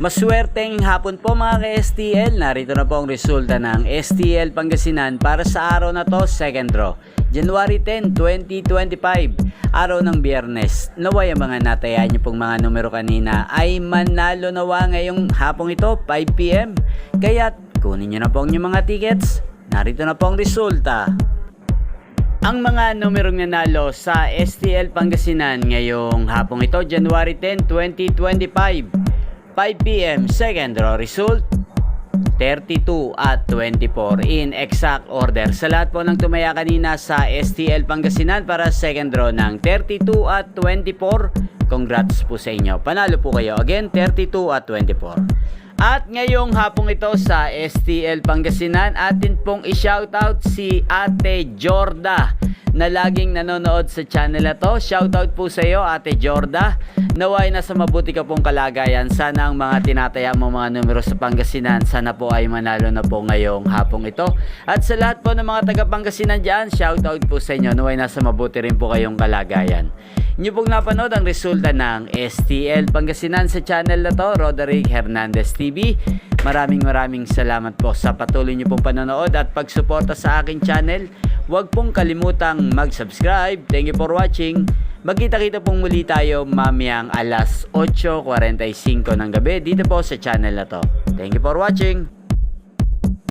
Maswerteng hapon po mga ka-STL, narito na po ang resulta ng STL Pangasinan para sa araw na to, second draw. January 10, 2025, araw ng Biyernes. Naway ang mga natayaan niyo pong mga numero kanina ay manalo nawa ngayong hapong ito, 5 PM. Kaya kunin niyo na po ang inyong mga tickets. Narito na po ang resulta. Ang mga numerong nanalo sa STL Pangasinan ngayong hapong ito, January 10, 2025. 5 PM, second draw result, 32 at 24 in exact order. Sa lahat po ng tumaya kanina sa STL Pangasinan para second draw ng 32 at 24, congrats po sa inyo. Panalo po kayo. Again, 32 at 24. At ngayong hapong ito sa STL Pangasinan, atin pong i-shoutout si Ate Jorda na laging nanonood sa channel na to. Shoutout po sa iyo, Ate Jorda. Naway nasa mabuti ka pong kalagayan. Sana ang mga tinataya mo mga numero sa Pangasinan, sana po ay manalo na po ngayong hapong ito. At sa lahat po ng mga taga Pangasinan dyan, shoutout po sa inyo. Naway nasa mabuti rin po kayong kalagayan. Inyo pong napanood ang resulta ng STL Pangasinan sa channel na to, Roderick Hernandez TV. Maraming salamat po sa patuloy niyo pong panonood at pagsuporta sa aking channel. Huwag pong kalimutang mag-subscribe. Thank you for watching. Magkita-kita pong muli tayo mamayang alas 8:45 ng gabi dito po sa channel na to. Thank you for watching.